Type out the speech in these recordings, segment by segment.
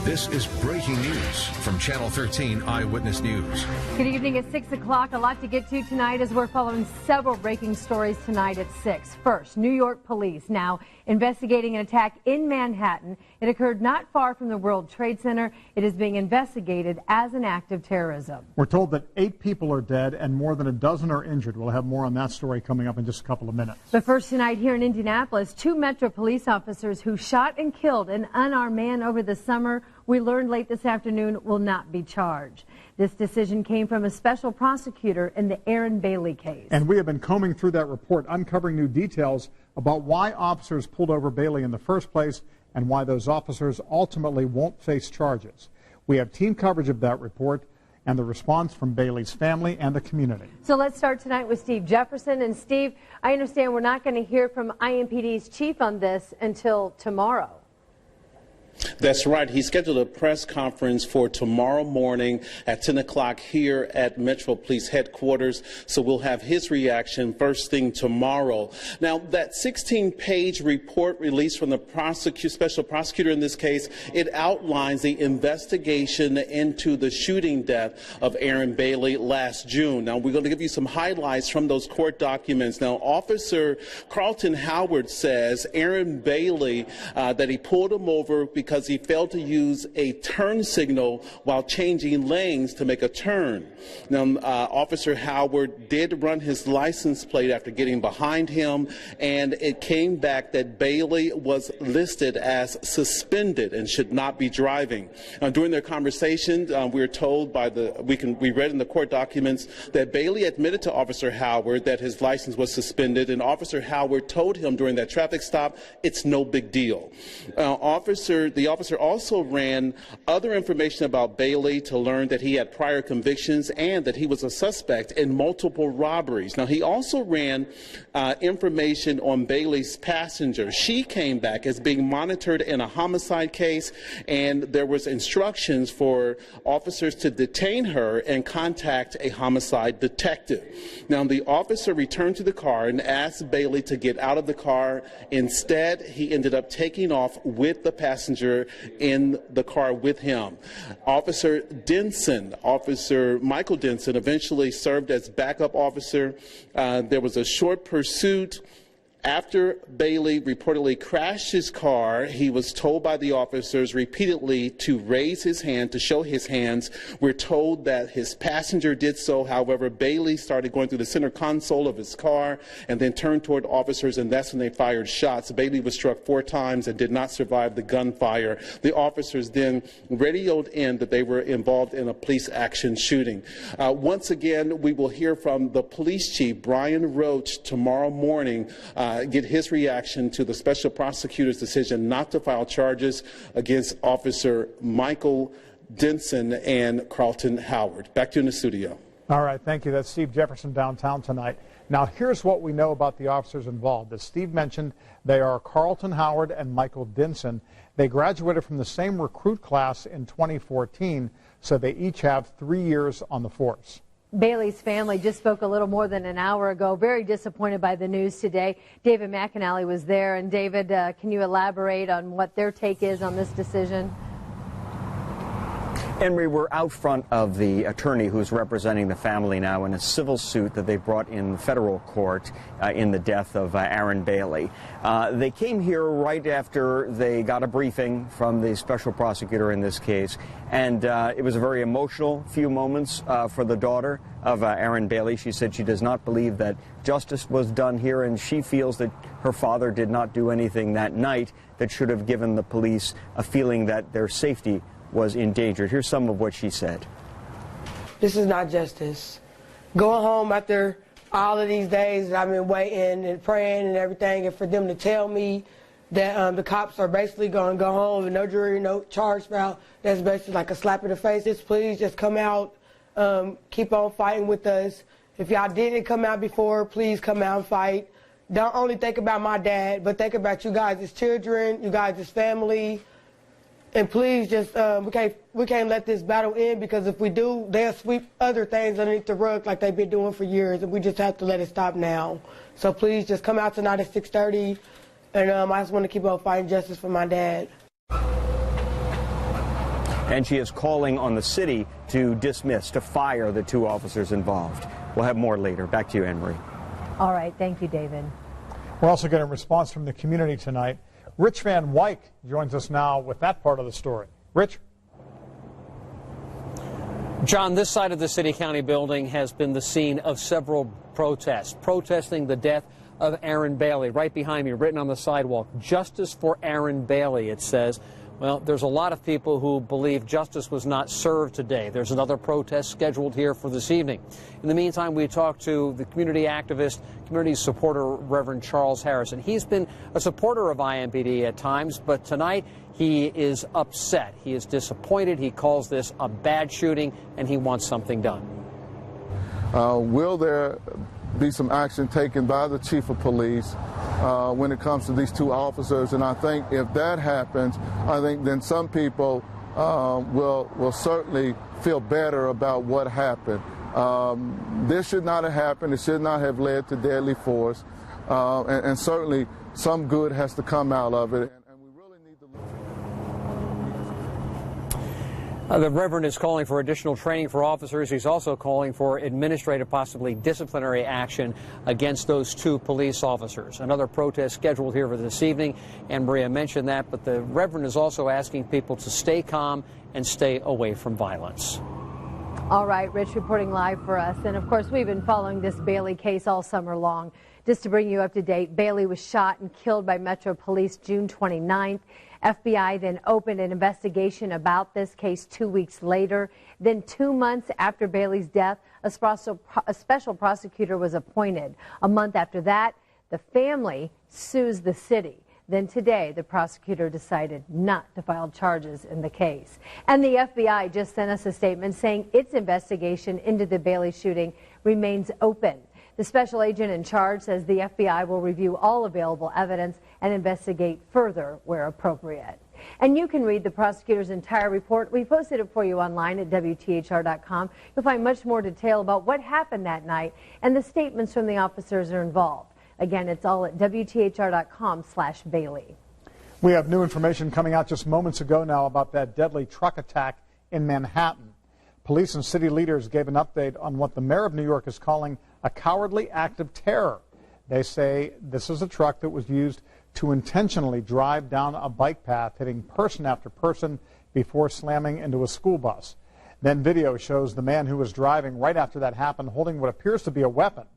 This is breaking news from Channel 13 Eyewitness News. Good evening at 6 o'clock. A lot to get to tonight as we're following several breaking stories tonight at 6. First, New York police now investigating an attack in Manhattan. It occurred not far from the World Trade Center. It is being investigated as an act of terrorism. We're told that 8 people are dead and more than a dozen are injured. We'll have more on that story coming up in just a couple of minutes. But first tonight here in Indianapolis, 2 Metro police officers who shot and killed an unarmed man over the summer, we learned late this afternoon, will not be charged. This decision came from a special prosecutor in the Aaron Bailey case. And we have been combing through that report, uncovering new details about why officers pulled over Bailey in the first place and why those officers ultimately won't face charges. We have team coverage of that report and the response from Bailey's family and the community. So let's start tonight with Steve Jefferson. And Steve, I understand we're not going to hear from IMPD's chief on this until tomorrow. That's right. He scheduled a press conference for tomorrow morning at 10 o'clock here at Metro Police Headquarters. So we'll have his reaction first thing tomorrow. Now, that 16-page report released from the special prosecutor in this case, it outlines the investigation into the shooting death of Aaron Bailey last June. Now, we're going to give you some highlights from those court documents. Now, Officer Carlton Howard says Aaron Bailey, that he pulled him over because he failed to use a turn signal while changing lanes to make a turn. Now, Officer Howard did run his license plate after getting behind him, and it came back that Bailey was listed as suspended and should not be driving. During their conversation, we were told by we read in the court documents that Bailey admitted to Officer Howard that his license was suspended, and Officer Howard told him during that traffic stop, it's no big deal. The officer also ran other information about Bailey to learn that he had prior convictions and that he was a suspect in multiple robberies. Now, he also ran information on Bailey's passenger. She came back as being monitored in a homicide case, and there was instructions for officers to detain her and contact a homicide detective. Now, the officer returned to the car and asked Bailey to get out of the car. Instead, he ended up taking off with the passenger in the car with him. Officer Michael Denson, eventually served as backup officer. There was a short pursuit. After Bailey reportedly crashed his car, he was told by the officers repeatedly to raise his hand, to show his hands. We're told that his passenger did so. However, Bailey started going through the center console of his car and then turned toward officers, and that's when they fired shots. Bailey was struck 4 times and did not survive the gunfire. The officers then radioed in that they were involved in a police action shooting. Once again, we will hear from the police chief, Brian Roach, tomorrow morning, get his reaction to the special prosecutor's decision not to file charges against Officer Michael Denson and Carlton Howard. Back to you in the studio. All right, thank you. That's Steve Jefferson downtown tonight. Now, here's what we know about the officers involved. As Steve mentioned, they are Carlton Howard and Michael Denson. They graduated from the same recruit class in 2014, so they each have 3 years on the force. Bailey's family just spoke a little more than an hour ago, very disappointed by the news today. David McAnally was there. And David, can you elaborate on what their take is on this decision? Henry, we're out front of the attorney who's representing the family now in a civil suit that they brought in federal court in the death of Aaron Bailey. They came here right after they got a briefing from the special prosecutor in this case, and it was a very emotional few moments for the daughter of Aaron Bailey. She said she does not believe that justice was done here, and she feels that her father did not do anything that night that should have given the police a feeling that their safety was endangered. Here's some of what she said. This is not justice. Going home after all of these days that I've been waiting and praying and everything, and for them to tell me that the cops are basically going to go home and no jury, no charge filed, that's basically like a slap in the face. Just please just come out, keep on fighting with us. If y'all didn't come out before, please come out and fight. Don't only think about my dad, but think about you guys as children, you guys as family. And please just, we can't let this battle end, because if we do, they'll sweep other things underneath the rug like they've been doing for years, and we just have to let it stop now. So please just come out tonight at 6:30, and I just want to keep on fighting justice for my dad. And she is calling on the city to fire the 2 officers involved. We'll have more later. Back to you, Anne Marie. All right. Thank you, David. We're also getting a response from the community tonight. Rich Van Wyk joins us now with that part of the story. Rich? John, this side of the city-county building has been the scene of several protests, protesting the death of Aaron Bailey. Right behind me, written on the sidewalk, "Justice for Aaron Bailey," it says. Well, there's a lot of people who believe justice was not served today. There's another protest scheduled here for this evening. In the meantime, we talked to the community activist, community supporter, Reverend Charles Harrison. He's been a supporter of IMPD at times, but tonight he is upset. He is disappointed. He calls this a bad shooting, and he wants something done. Will there be some action taken by the chief of police when it comes to these 2 officers? And I think if that happens, I think then some people will certainly feel better about what happened. This should not have happened. It should not have led to deadly force. And certainly some good has to come out of it. And we really need to look. The Reverend is calling for additional training for officers. He's also calling for administrative, possibly disciplinary action against those 2 police officers. Another protest scheduled here for this evening, and Maria mentioned that, but the Reverend is also asking people to stay calm and stay away from violence. All right, Rich reporting live for us. And of course, we've been following this Bailey case all summer long. Just to bring you up to date, Bailey was shot and killed by Metro Police June 29th. FBI then opened an investigation about this case 2 weeks later. Then 2 months after Bailey's death, a special prosecutor was appointed. A month after that, the family sues the city. Then today, the prosecutor decided not to file charges in the case. And the FBI just sent us a statement saying its investigation into the Bailey shooting remains open. The special agent in charge says the FBI will review all available evidence and investigate further where appropriate. And you can read the prosecutor's entire report. We posted it for you online at WTHR.com. You'll find much more detail about what happened that night and the statements from the officers that are involved. Again, it's all at WTHR.com/Bailey. We have new information coming out just moments ago now about that deadly truck attack in Manhattan. Police and city leaders gave an update on what the mayor of New York is calling a cowardly act of terror. They say this is a truck that was used to intentionally drive down a bike path, hitting person after person before slamming into a school bus. Then video shows the man who was driving right after that happened holding what appears to be a weapon.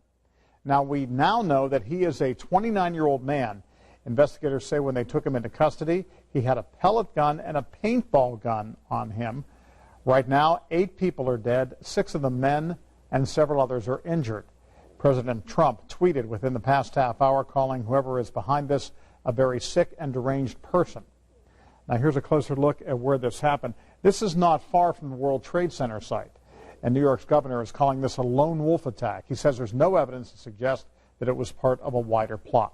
Now, we now know that he is a 29-year-old man. Investigators say when they took him into custody, he had a pellet gun and a paintball gun on him. Right now, 8 people are dead, 6 of them men, and several others are injured. President Trump tweeted within the past half hour calling whoever is behind this a very sick and deranged person. Now, here's a closer look at where this happened. This is not far from the World Trade Center site. And New York's governor is calling this a lone wolf attack. He says there's no evidence to suggest that it was part of a wider plot.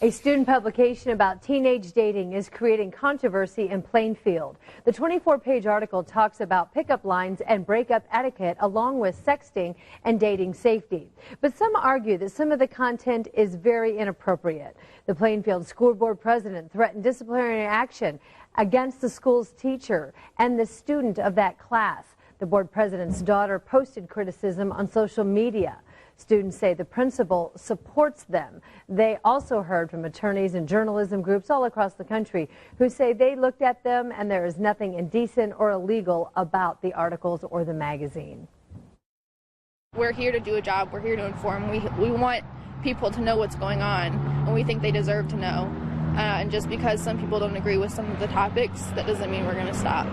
A student publication about teenage dating is creating controversy in Plainfield. The 24-page article talks about pickup lines and breakup etiquette along with sexting and dating safety. But some argue that some of the content is very inappropriate. The Plainfield School Board president threatened disciplinary action against the school's teacher and the student of that class. The board president's daughter posted criticism on social media. Students say the principal supports them. They also heard from attorneys and journalism groups all across the country who say they looked at them and there is nothing indecent or illegal about the articles or the magazine. We're here to do a job. We're here to inform. We want people to know what's going on, and we think they deserve to know. And just because some people don't agree with some of the topics, that doesn't mean we're going to stop.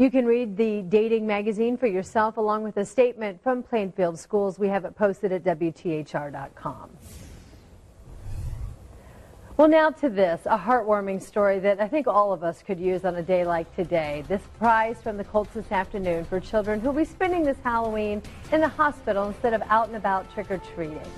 You can read the dating magazine for yourself along with a statement from Plainfield Schools. We have it posted at WTHR.com. Well, now to this, a heartwarming story that I think all of us could use on a day like today. This prize from the Colts this afternoon for children who will be spending this Halloween in the hospital instead of out and about trick-or-treating.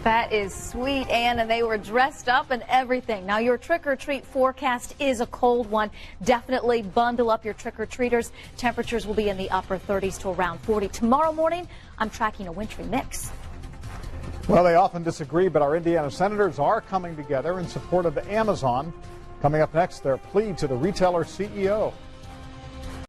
That is sweet, Ann, and they were dressed up and everything. Now, your trick-or-treat forecast is a cold one. Definitely bundle up your trick-or-treaters. Temperatures will be in the upper 30s to around 40. Tomorrow morning, I'm tracking a wintry mix. Well, they often disagree, but our Indiana senators are coming together in support of Amazon. Coming up next, their plea to the retailer CEO.